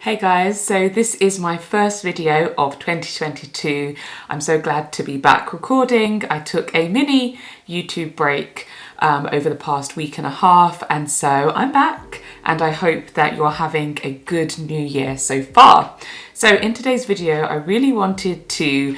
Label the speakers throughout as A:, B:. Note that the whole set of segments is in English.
A: Hey guys, so this is my first video of 2022. I'm so glad to be back recording. I took a mini YouTube break over the past week and a half, and so I'm back and I hope that you're having a good new year so far. So in today's video, I really wanted to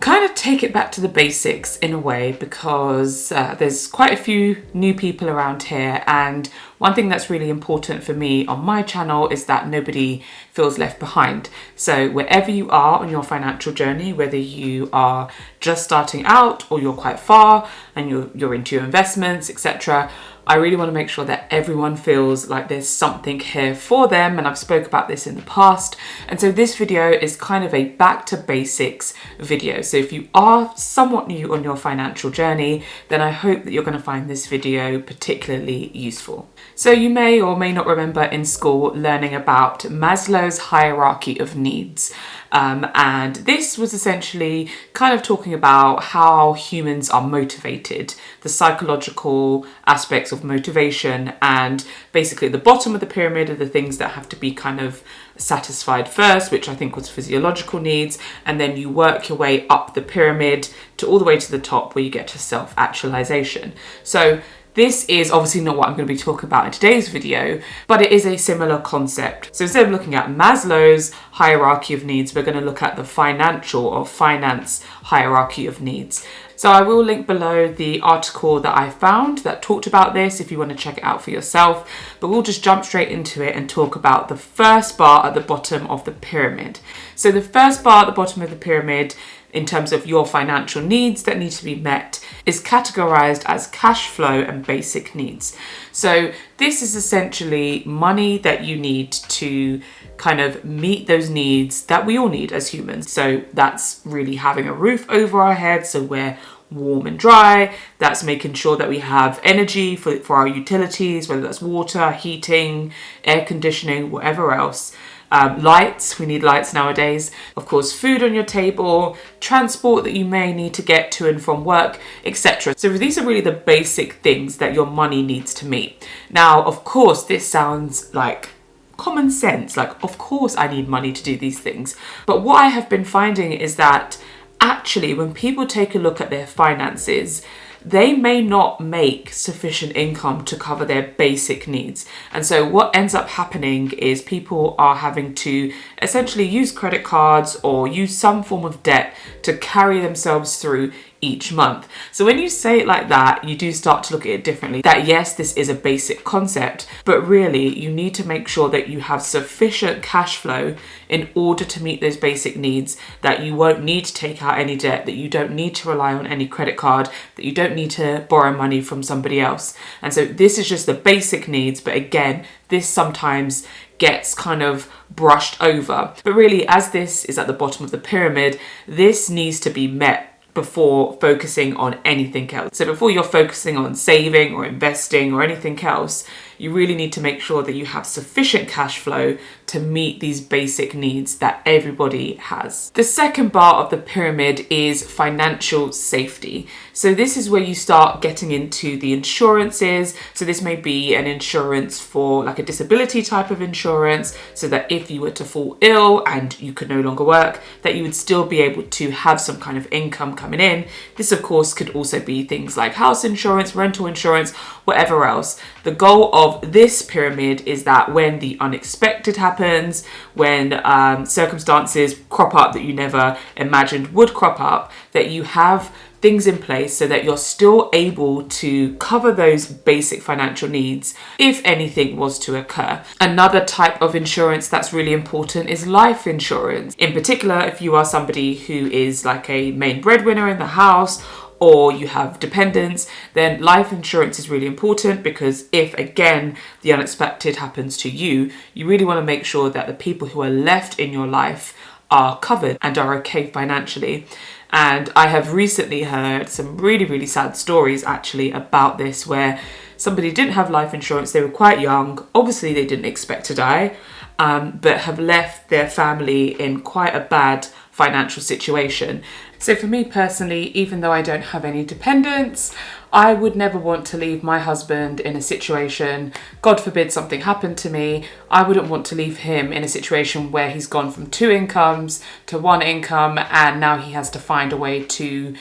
A: kind of take it back to the basics in a way because there's quite a few new people around here, and one thing that's really important for me on my channel is that nobody feels left behind. So wherever you are on your financial journey, whether you are just starting out or you're quite far and you're into your investments, etc., I really want to make sure that everyone feels like there's something here for them, and I've spoke about this in the past. And so this video is kind of a back to basics video. So if you are somewhat new on your financial journey, then I hope that you're going to find this video particularly useful. So you may or may not remember in school learning about Maslow's hierarchy of needs. And this was essentially kind of talking about how humans are motivated, the psychological aspects of motivation, and basically the bottom of the pyramid are the things that have to be kind of satisfied first, which I think was physiological needs, and then you work your way up the pyramid to all the way to the top where you get to self-actualization. So this is obviously not what I'm going to be talking about in today's video, but it is a similar concept. So instead of looking at Maslow's hierarchy of needs, we're going to look at the financial or finance hierarchy of needs. So I will link below the article that I found that talked about this if you want to check it out for yourself, but we'll just jump straight into it and talk about the first bar at the bottom of the pyramid. So the first bar at the bottom of the pyramid in terms of your financial needs that need to be met is categorized as cash flow and basic needs. So this is essentially money that you need to kind of meet those needs that we all need as humans. So that's really having a roof over our heads so we're warm and dry. That's making sure that we have energy for our utilities, whether that's water, heating, air conditioning, whatever else. Lights, we need lights nowadays. Of course, food on your table, transport that you may need to get to and from work, etc. So these are really the basic things that your money needs to meet. Now, of course, this sounds like common sense. Like, of course I need money to do these things. But what I have been finding is that actually when people take a look at their finances, they may not make sufficient income to cover their basic needs. And so what ends up happening is people are having to essentially use credit cards or use some form of debt to carry themselves through each month. So when you say it like that, you do start to look at it differently. That yes, this is a basic concept, but really you need to make sure that you have sufficient cash flow in order to meet those basic needs, that you won't need to take out any debt, that you don't need to rely on any credit card, that you don't need to borrow money from somebody else. And so this is just the basic needs, but again, this sometimes gets kind of brushed over. But really, as this is at the bottom of the pyramid, this needs to be met before focusing on anything else. So before you're focusing on saving or investing or anything else, you really need to make sure that you have sufficient cash flow to meet these basic needs that everybody has. The second bar of the pyramid is financial safety. So this is where you start getting into the insurances. So this may be an insurance for like a disability type of insurance, so that if you were to fall ill and you could no longer work, that you would still be able to have some kind of income coming in. This of course could also be things like house insurance, rental insurance, whatever else. The goal of this pyramid is that when the unexpected happens, when circumstances crop up that you never imagined would crop up, that you have things in place so that you're still able to cover those basic financial needs if anything was to occur. Another type of insurance that's really important is life insurance. In particular, if you are somebody who is like a main breadwinner in the house, or you have dependents, then life insurance is really important, because if again the unexpected happens to you, you really want to make sure that the people who are left in your life are covered and are okay financially. And I have recently heard some really, really sad stories actually about this, where somebody didn't have life insurance, they were quite young, obviously they didn't expect to die, but have left their family in quite a bad financial situation. So for me personally, even though I don't have any dependents, I would never want to leave my husband in a situation, God forbid something happened to me, I wouldn't want to leave him in a situation where he's gone from 2 incomes to 1 income and now he has to find a way to,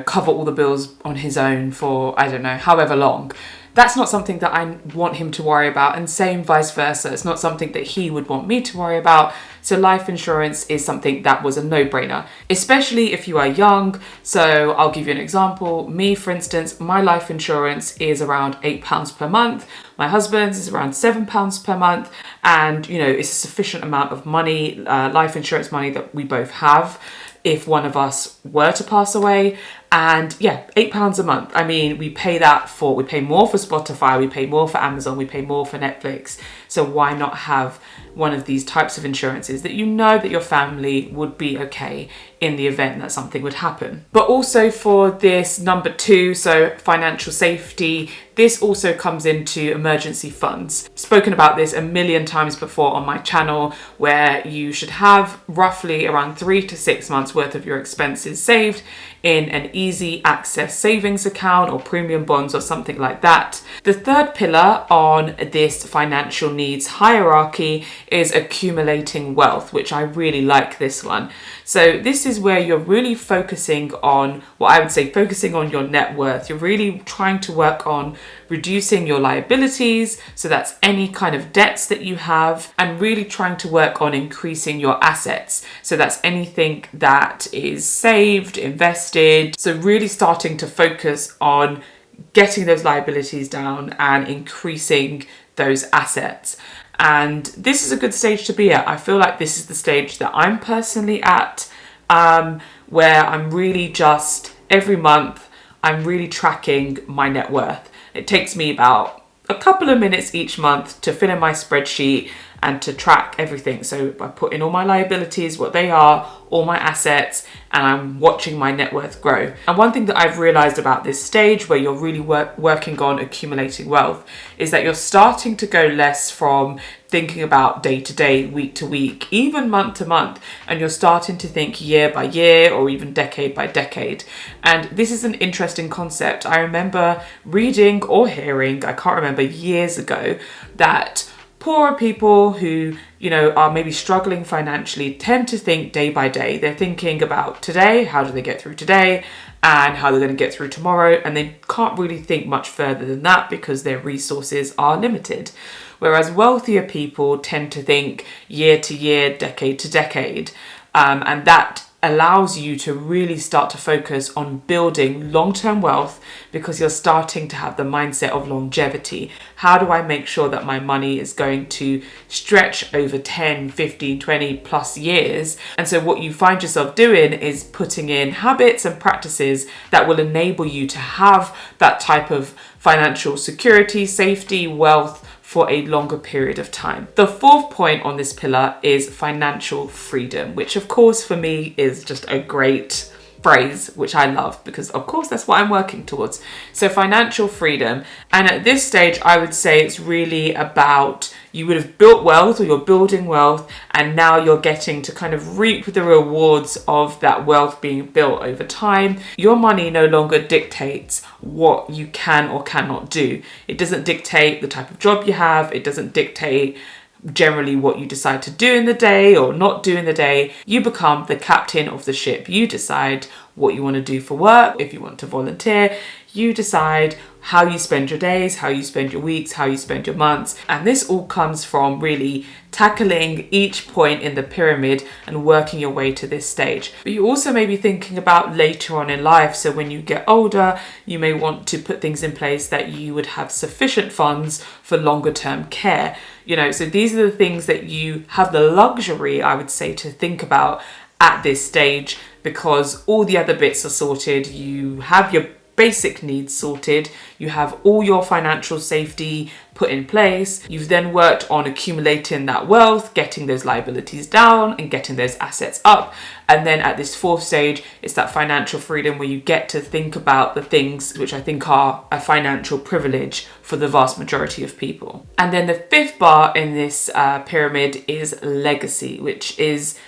A: cover all the bills on his own for, I don't know, however long. That's not something that I want him to worry about, and same vice versa. It's not something that he would want me to worry about. So life insurance is something that was a no-brainer, especially if you are young. So I'll give you an example. Me, for instance, my life insurance is around £8 per month. My husband's is around £7 per month. And, it's a sufficient amount of money, life insurance money that we both have if one of us were to pass away. And yeah, £8 a month. I mean, we pay more for Spotify, we pay more for Amazon, we pay more for Netflix. So why not have one of these types of insurances that that your family would be okay in the event that something would happen. But also for this number 2, so financial safety, this also comes into emergency funds. Spoken about this a million times before on my channel, where you should have roughly around 3 to 6 months worth of your expenses saved in an easy access savings account or premium bonds or something like that. The third pillar on this financial needs hierarchy is accumulating wealth, which I really like this one. So this is where you're really focusing on focusing on your net worth. You're really trying to work on reducing your liabilities, so that's any kind of debts that you have, and really trying to work on increasing your assets. So that's anything that is saved, invested. So really starting to focus on getting those liabilities down and increasing those assets. And this is a good stage to be at. I feel like this is the stage that I'm personally at, where I'm really just every month, I'm really tracking my net worth. It takes me about a couple of minutes each month to fill in my spreadsheet and to track everything. So I put in all my liabilities, what they are, all my assets, and I'm watching my net worth grow. And one thing that I've realized about this stage where you're really working on accumulating wealth is that you're starting to go less from thinking about day to day, week to week, even month to month, and you're starting to think year by year or even decade by decade. And this is an interesting concept. I remember reading or hearing, I can't remember, years ago, that poorer people who, are maybe struggling financially tend to think day by day. They're thinking about today, how do they get through today, and how they're going to get through tomorrow. And they can't really think much further than that because their resources are limited. Whereas wealthier people tend to think year to year, decade to decade. And that allows you to really start to focus on building long-term wealth because you're starting to have the mindset of longevity. How do I make sure that my money is going to stretch over 10, 15, 20 plus years? And so what you find yourself doing is putting in habits and practices that will enable you to have that type of financial security, safety, wealth for a longer period of time. The fourth point on this pillar is financial freedom, which of course for me is just a great phrase, which I love because of course that's what I'm working towards. So financial freedom. And at this stage, I would say it's really about you would have built wealth or you're building wealth and now you're getting to kind of reap the rewards of that wealth being built over time. Your money no longer dictates what you can or cannot do. It doesn't dictate the type of job you have. It doesn't dictate generally what you decide to do in the day or not do in the day. You become the captain of the ship. You decide what you want to do for work. If you want to volunteer, you decide how you spend your days, how you spend your weeks, how you spend your months. And this all comes from really tackling each point in the pyramid and working your way to this stage. But you also may be thinking about later on in life. So when you get older, you may want to put things in place that you would have sufficient funds for longer term care. So these are the things that you have the luxury, I would say, to think about at this stage because all the other bits are sorted. You have your basic needs sorted, you have all your financial safety put in place, you've then worked on accumulating that wealth, getting those liabilities down and getting those assets up. And then at this fourth stage, it's that financial freedom where you get to think about the things which I think are a financial privilege for the vast majority of people. And then the fifth bar in this pyramid is legacy, which is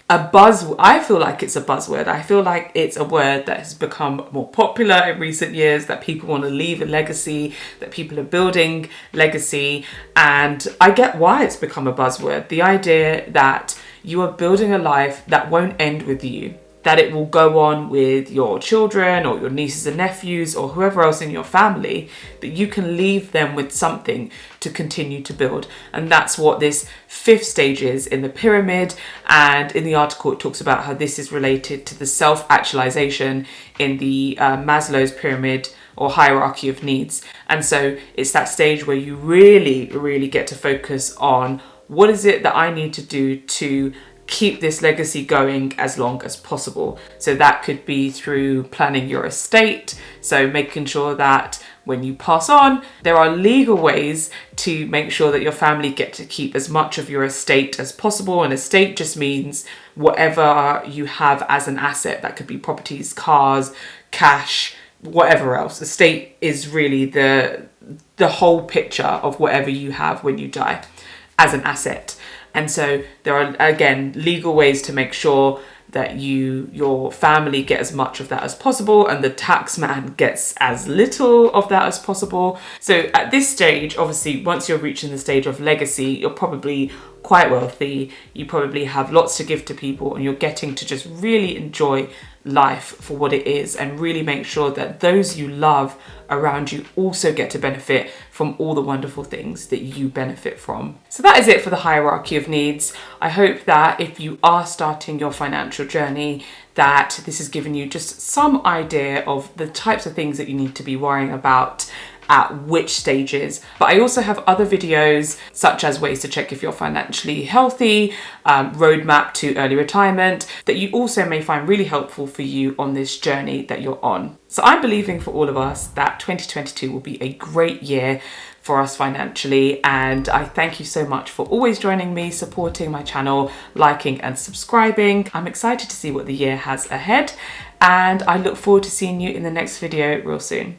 A: I feel like it's a buzzword. I feel like it's a word that has become more popular in recent years, that people want to leave a legacy, that people are building legacy. And I get why it's become a buzzword. The idea that you are building a life that won't end with you, that it will go on with your children or your nieces and nephews or whoever else in your family, that you can leave them with something to continue to build. And that's what this 5th stage is in the pyramid. And in the article, it talks about how this is related to the self-actualization in the Maslow's pyramid or hierarchy of needs. And so it's that stage where you really, really get to focus on what is it that I need to do to keep this legacy going as long as possible. So that could be through planning your estate, so making sure that when you pass on, there are legal ways to make sure that your family get to keep as much of your estate as possible. And estate just means whatever you have as an asset. That could be properties, cars, cash, whatever else. Estate is really the whole picture of whatever you have when you die as an asset. And so there are, again, legal ways to make sure that your family get as much of that as possible and the tax man gets as little of that as possible. So at this stage, obviously, once you're reaching the stage of legacy, you're probably quite wealthy. You probably have lots to give to people and you're getting to just really enjoy life for what it is and really make sure that those you love around you also get to benefit from all the wonderful things that you benefit from. So that is it for the hierarchy of needs. I hope that if you are starting your financial journey, that this has given you just some idea of the types of things that you need to be worrying about at which stages. But I also have other videos such as ways to check if you're financially healthy, roadmap to early retirement, that you also may find really helpful for you on this journey that you're on. So I'm believing for all of us that 2022 will be a great year for us financially, and I thank you so much for always joining me, supporting my channel, liking and subscribing. I'm excited to see what the year has ahead, and I look forward to seeing you in the next video real soon.